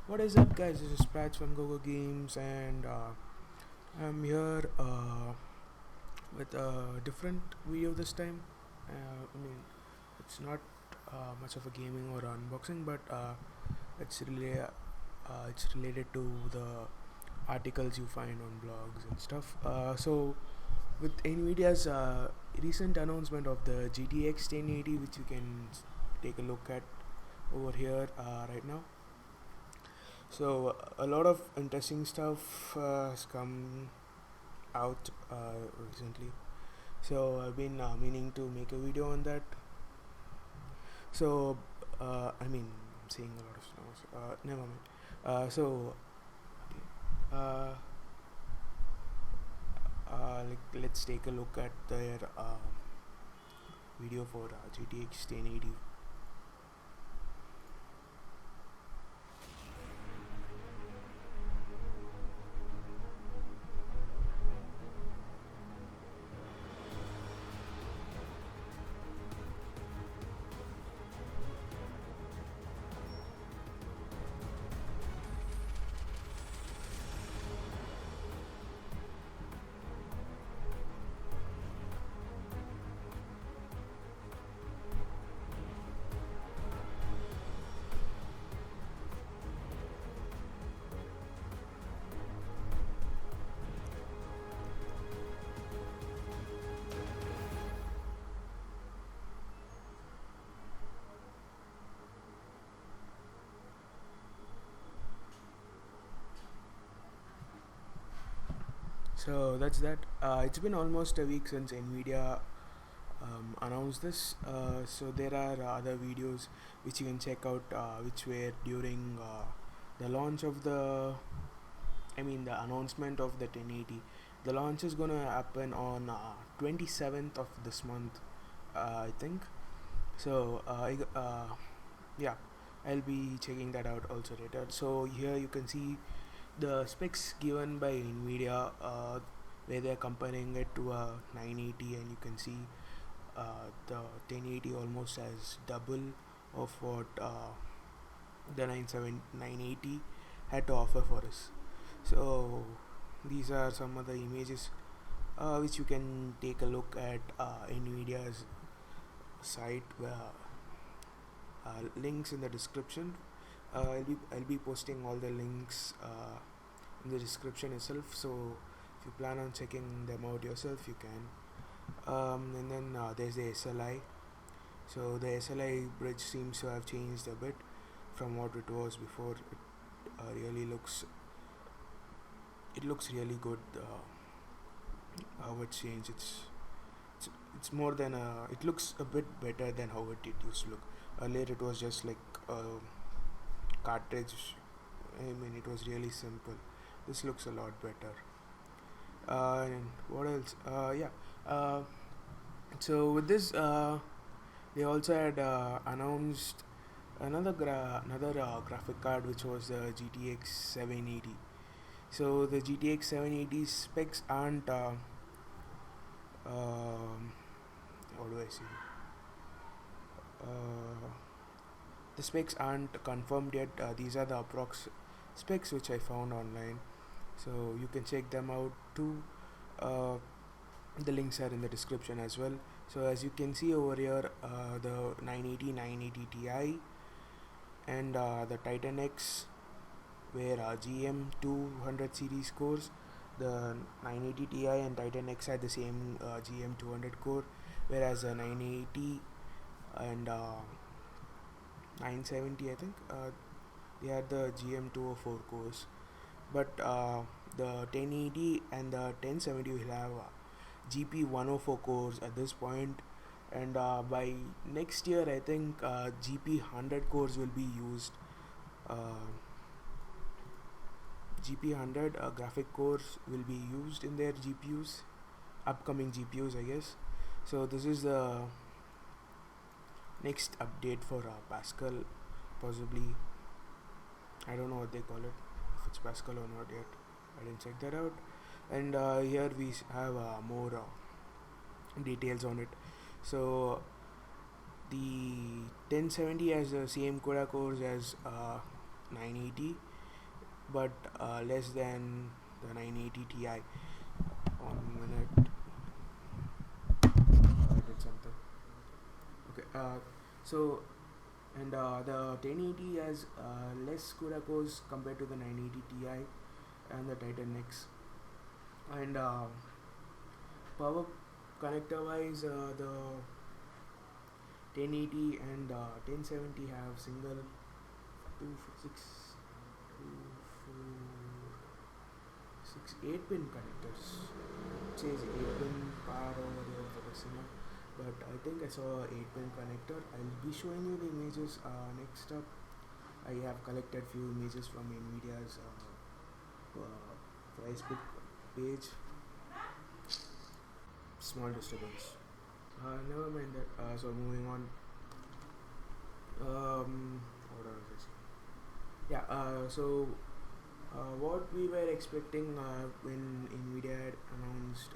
What is up, guys? This is Patch from GoGo Games, and I'm here with a different video this time. I mean, it's not much of a gaming or unboxing, but it's related to the articles you find on blogs and stuff. So, with Nvidia's recent announcement of the GTX 1080, which you can take a look at over here right now. So a lot of interesting stuff has come out recently. So I've been meaning to make a video on that. So I'm saying a lot of stuff. Never mind. So uh, let's take a look at their video for GTX 1080. So that's that. It's been almost a week since Nvidia announced this. So there are other videos which you can check out, which were during the launch of the announcement of the 1080. The launch is gonna happen on 27th of this month, I think. So yeah, I'll be checking that out also later. So here you can see the specs given by Nvidia, where they're comparing it to a 980, and you can see the 1080 almost as double of what the 980 had to offer for us. So these are some of the images which you can take a look at Nvidia's site, where links in the description. I'll be posting all the links in the description itself. So if you plan on checking them out yourself, you can. And then there's the SLI. So the SLI bridge seems to have changed a bit from what it was before. Really looks really good. How it's changed. It's more than it looks a bit better than how it used to look. Earlier it was just like a cartridge. I mean, it was really simple. This looks a lot better. And what else? Yeah. So with this, they also had announced another graphic card, which was the GTX 780. So the GTX 780 specs aren't how do I say? The specs aren't confirmed yet. These are the approx specs which I found online, so you can check them out too. Uh, the links are in the description as well. So as you can see over here, the 980 Ti and the Titan X, where GM 200 series cores. The 980 Ti and Titan X had the same GM 200 core, whereas the 980 and 970, I think, they had the GM 204 cores. But the 1080 and the 1070 will have GP 104 cores at this point, and by next year I think GP 100 cores will be used. uh, GP 100 graphic cores will be used in their GPUs, upcoming GPUs, I guess. So this is the next update for Pascal, possibly. I don't know what they call it, if it's Pascal or not yet. I didn't check that out. And here we have more details on it. So the 1070 has the same CUDA cores as 980, but less than the 980 Ti. One minute, I did something. Okay, so and the 1080 has less CUDA cores compared to the 980 Ti and the Titan X. And power connector wise, the 1080 and 1070 have single 2 6 2 4 6 8 pin connectors. It says 8 pin power over there for the cinema, but I think I saw 8 pin connector. I'll be showing you the images next up. I have collected few images from Nvidia's Facebook page. Small disturbance. Never mind that. So moving on. What was I saying? Yeah. What we were expecting when Nvidia had announced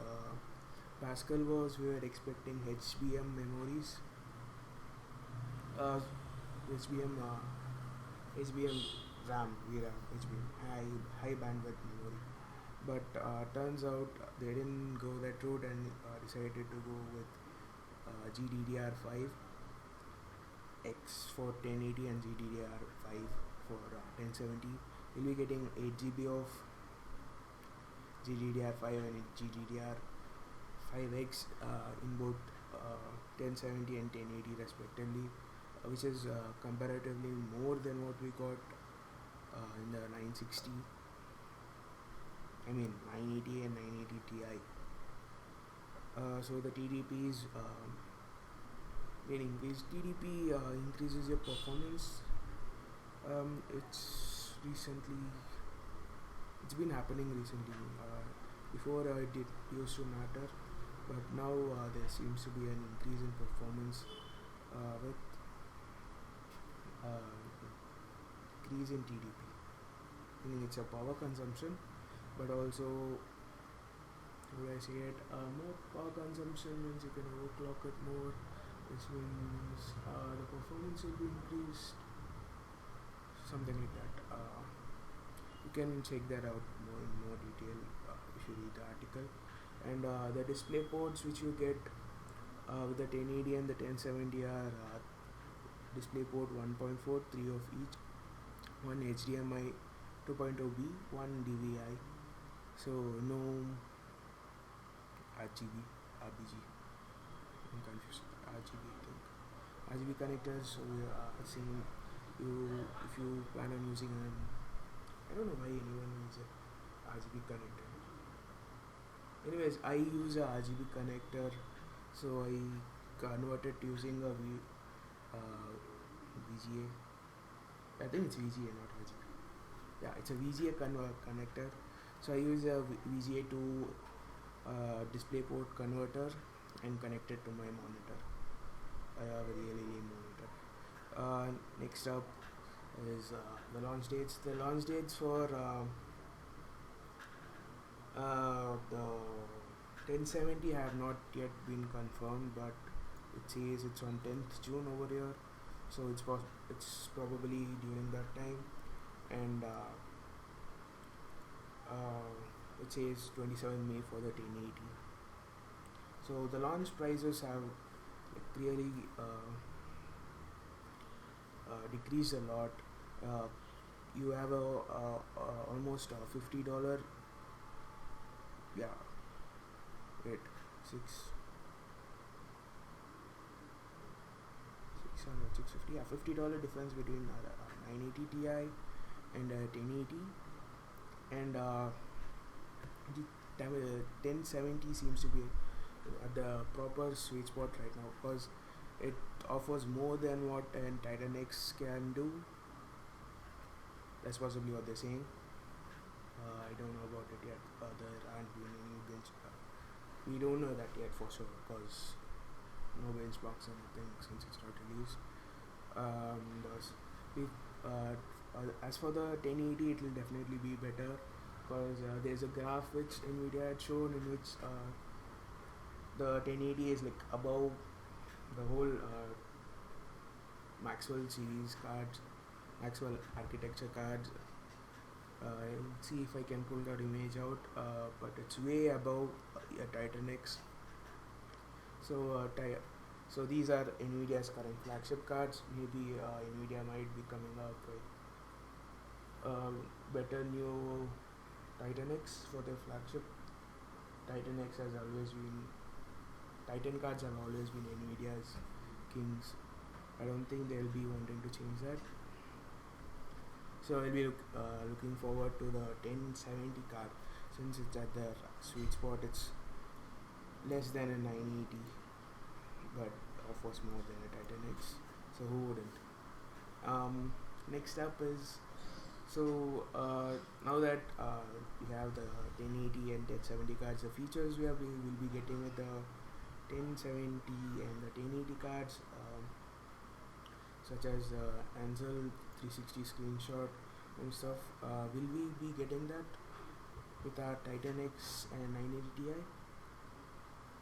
Pascal was we were expecting HBM memories, uh, HBM HBM RAM, VRAM, HBM high bandwidth memory. But turns out they didn't go that route and decided to go with GDDR5 X for 1080 and GDDR5 for 1070. We'll be getting 8 GB of GDDR5 and GDDR5X in both 1070 and 1080 respectively, which is comparatively more than what we got in the 960. I mean 980 and 980 Ti. So the TDPs, meaning this TDP increases your performance. It's been happening recently. Before it used to matter, but now there seems to be an increase in performance with increase in TDP. Meaning it's a power consumption, but also, would I say it, more power consumption means you can overclock it more, which means the performance will be increased, something like that. You can check that out in more detail if you read the article. And the display ports which you get with the 1080 and the 1070 are display port 1.4, 3 of each, one HDMI 2.0B, one DVI. So no RGB. I'm confused. RGB, I think. RGB connectors. So we are seeing if you plan on using an, I don't know why anyone uses a RGB connector. Anyways, I use a RGB connector, so I converted using a VGA. I think it's VGA, not RGB. Yeah, it's a VGA connector. So I use a VGA to DisplayPort converter and connect it to my monitor. I have a really monitor. Next up is the launch dates. The launch dates for the 1070 have not yet been confirmed, but it says it's on 10th June over here, so it's probably during that time. And it says 27 May for the 1080. So the launch prices have really decreased a lot. You have almost $50. Yeah, wait, 650. Yeah, $50 difference between 980 Ti and 1080, and the 1070 seems to be at the proper sweet spot right now because it offers more than what an Titan X can do. That's possibly what they're saying. I don't know about it yet. There aren't been any bench. We don't know that yet for sure because no benchmarks or anything since it's not released. As for the 1080, it will definitely be better because there's a graph which Nvidia had shown in which the 1080 is like above the whole Maxwell series cards, Maxwell architecture cards, I'll see if I can pull that image out, but it's way above a Titan X. So, so these are Nvidia's current flagship cards. Maybe Nvidia might be coming up with better new Titan X for their flagship. Titan X has always been Titan cards have always been Nvidia's kings. I don't think they'll be wanting to change that. So I'll be looking forward to the 1070 card, since it's at the sweet spot. It's less than a 980, but offers more than a Titan X. So who wouldn't? Next up is, so now that we have the 1080 and 1070 cards, the features we will be getting with the 1070 and the 1080 cards, such as Ansel 360 screenshot and stuff. Will we be getting that with our Titan X and 980 Ti?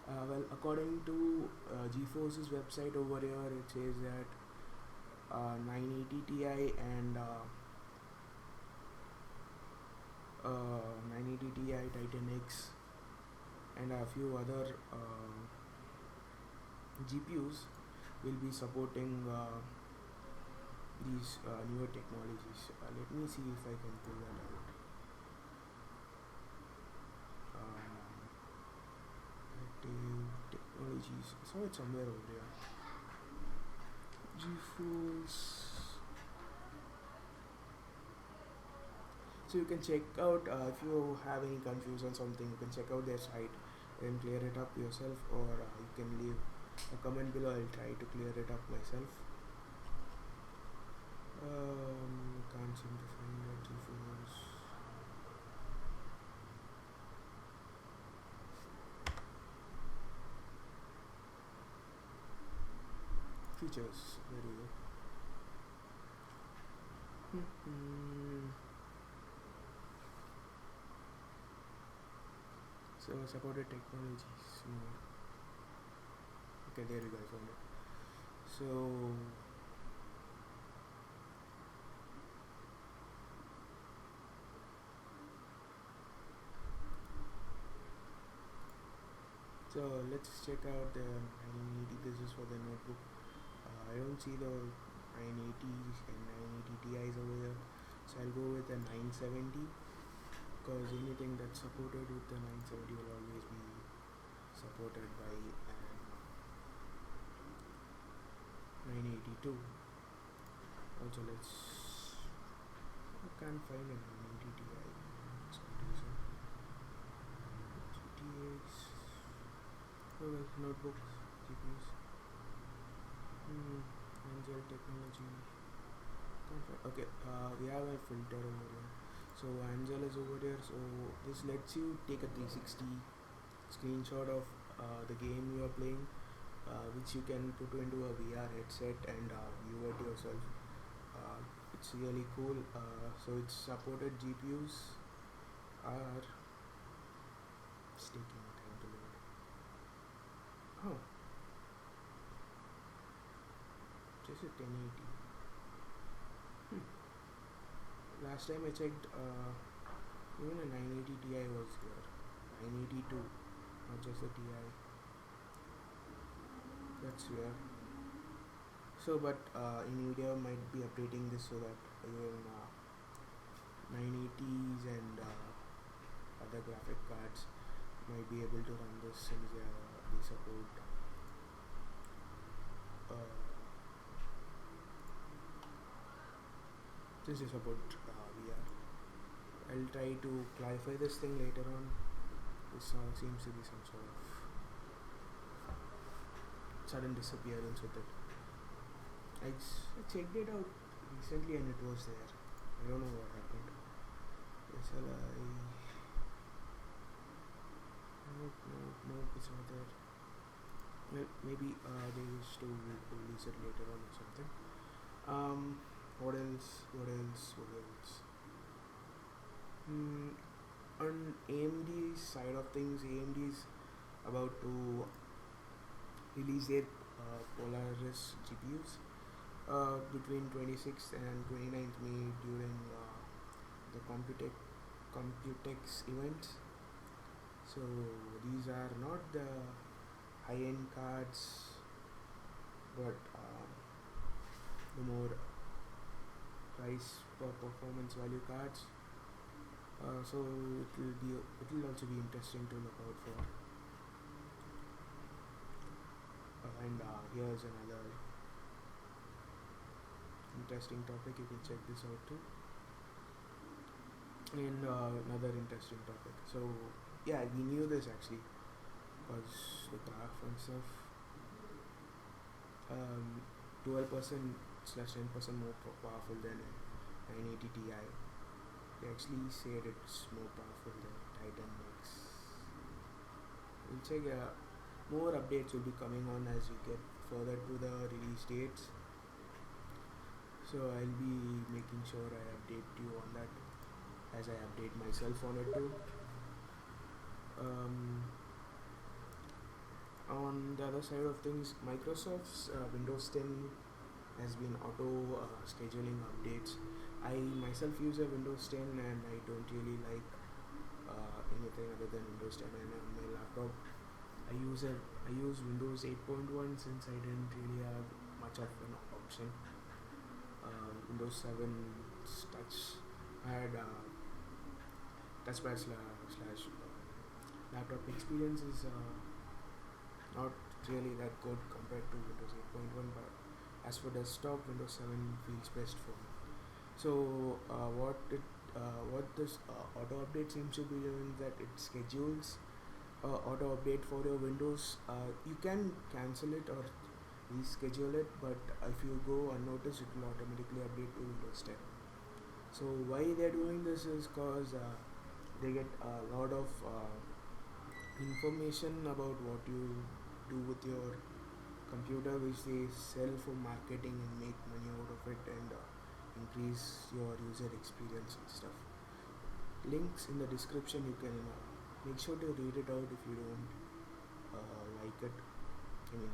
Well, according to GeForce's website over here, it says that 980 Ti and 980 Ti, Titan X, and a few other GPUs will be supporting these newer technologies. Let me see if I can pull that out. Active technologies. I saw it somewhere over here. GeForce. So you can check out, if you have any confusion on something, you can check out their site and clear it up yourself, or you can leave a comment below. I'll try to clear it up myself. Can't seem to find that GeForce. Features. There we go. So supported technologies. Okay, there you go. I found it. So let's check out the 980. This is for the notebook. I don't see the 980s and 980 Ti's over here, so I'll go with the 970, because anything that's supported with the 970 will always be supported by an 982. Also, I can't find a 980 Ti. For some reason. GTX. Oh well, notebooks, GPUs. Angel technology. Okay, we have a filter over here. So Angel is over there. So this lets you take a 360 screenshot of the game you are playing, which you can put into a VR headset and view it yourself. It's really cool. So it's supported GPUs are taking time to load. Oh, just a 1080. Last time I checked, even a 980 Ti was here. 982, not just a Ti. That's weird. So, but Nvidia might be updating this so that even 980s and other graphic cards might be able to run this, since they support VR. I'll try to clarify this thing later on. This seems to be some sort of sudden disappearance with it. I checked it out recently and it was there. I don't know what happened. SLI. Nope, it's not there. Well, maybe they used to release it later on or something. What else? On AMD's side of things, AMD is about to release their Polaris GPUs between 26th and 29th May during the Computex events. So these are not the high-end cards, but the more price per performance value cards. So it will also be interesting to look out for. And here's another interesting topic. You can check this out too. And another interesting topic. So yeah, we knew this actually because the graph and stuff. 12% slash 10% more powerful than a 980 Ti. They actually said it's more powerful than Titan X. We'll check. More updates will be coming on as we get further to the release dates. So I'll be making sure I update you on that as I update myself on it too. On the other side of things, Microsoft's Windows 10 has been auto scheduling updates. I myself use a Windows 10 and I don't really like anything other than Windows 10. And on my laptop, I use Windows 8.1 since I didn't really have much of an option. Windows 7 touch. I had touchpad slash laptop experience is not really that good compared to Windows 8.1, but as for desktop, Windows 7 feels best for me. So what this auto update seems to be doing, that it schedules auto update for your Windows. You can cancel it or reschedule it, but if you go unnoticed, it will automatically update to Windows 10. So why they're doing this is because they get a lot of information about what you do with your computer, which they sell for marketing and make money out of it and increase your user experience and stuff. Links in the description. You can make sure to read it out if you don't like it. I mean,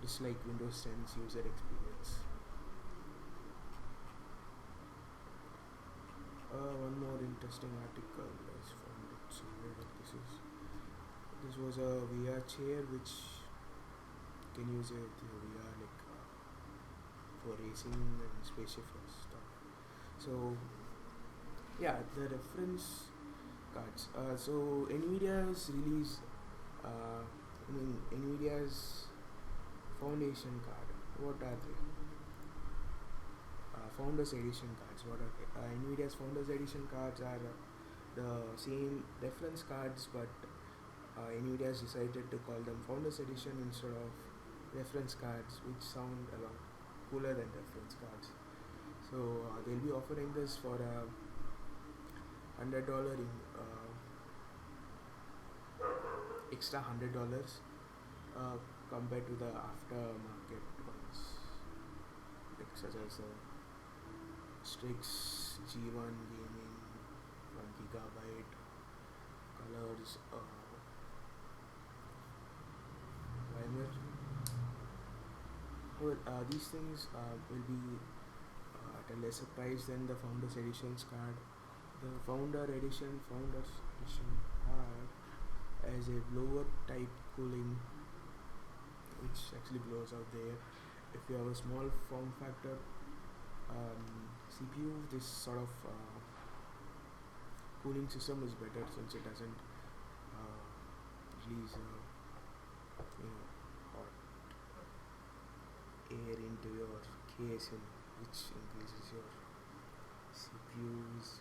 dislike Windows 10's user experience. One more interesting article is from this was a VR chair which can use it VR like for racing and spaceship stuff. So yeah, the reference cards. So Nvidia's release. Nvidia's Foundation card. What are they? Founders Edition cards. What are they? Nvidia's Founders Edition cards are the same reference cards, but Nvidia has decided to call them Founders Edition instead of reference cards, which sound a lot cooler than reference cards. So they'll be offering this for a $100 extra $100 compared to the aftermarket ones, like such as the Strix G1 Gaming 1GB colors primer. Well, these things will be at a lesser price than the Founders Editions card. The Founders Edition card has a blower type cooling, which actually blows out there. If you have a small form factor CPU, this sort of cooling system is better since it doesn't release hot air into your case, which increases your CPU's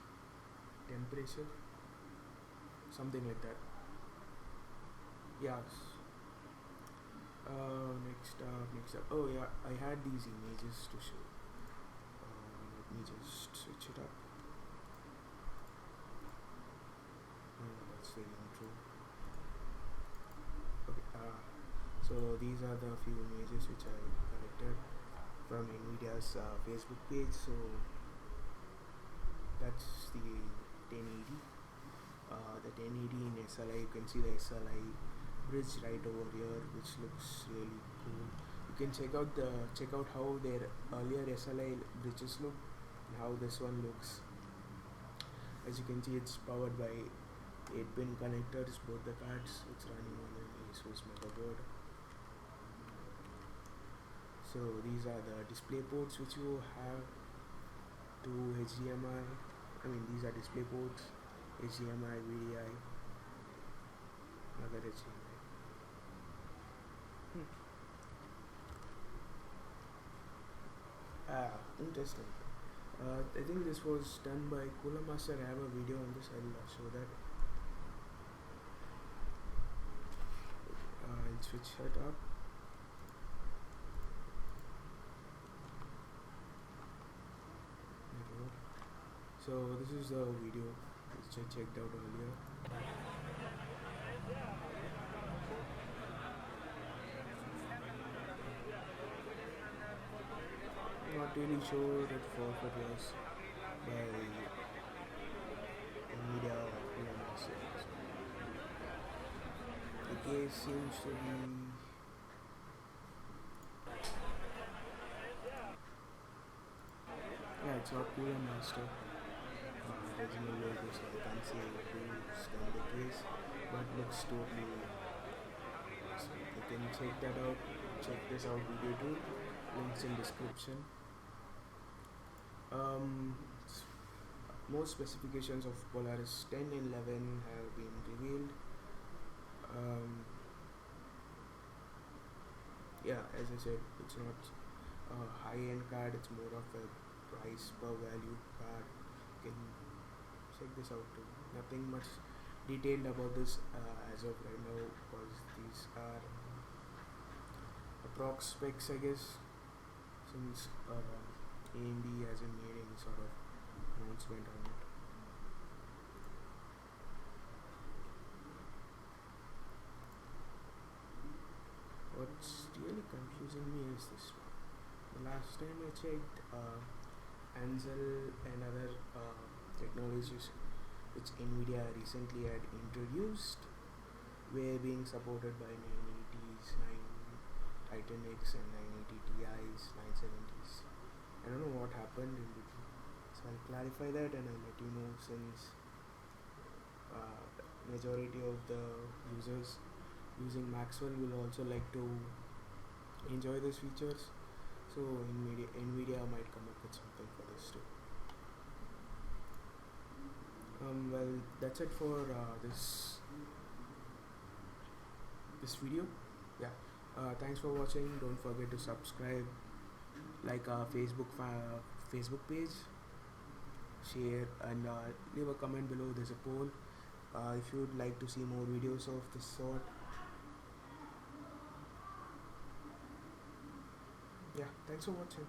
temperature, something like that. Yes. Next up. Oh yeah, I had these images to show. Let me just switch it up. That's the intro. Okay. So these are the few images which I collected from Nvidia's Facebook page. So that's the 1080. The 1080 in SLI. You can see the SLI bridge right over here, which looks really cool. You can check out how their earlier SLI bridges look and how this one looks. As you can see, it's powered by 8-pin connectors, both the cards. It's running on an ASUS motherboard. So these are the display ports which you have. Two HDMI. These are display ports. HDMI, VDI, another HDMI. Interesting. I think this was done by Cooler Master. I have a video on this. I'll show that. I'll switch it up. There we go. So this is the video which I checked out earlier. Not really sure that forfeit was by Nvidia or Cooler Master. The case seems to be it's not Cooler Master. Original logo, so I can't say who's done the case, but looks totally. So you can check that out. Check this out video too. Links in description. Most specifications of Polaris 10 and 11 have been revealed. As I said, it's not a high-end card, it's more of a price per value card. You can check this out too. Nothing much detailed about this as of right now, because these are approx specs, I guess, since AMD hasn't made any sort of announcement on it. What's really confusing me is this one. The last time I checked, Ansel and other technologies which Nvidia recently had introduced were being supported by 980s, Titan X and 980 Ti's, 970s. I don't know what happened in between, so I'll clarify that and I'll let you know, since majority of the users using Maxwell will also like to enjoy these features. So Nvidia might come up with something for this too. Well, that's it for this video. Thanks for watching. Don't forget to subscribe, like our Facebook page, share, and leave a comment below. There's a poll if you'd like to see more videos of this sort. Thanks for watching.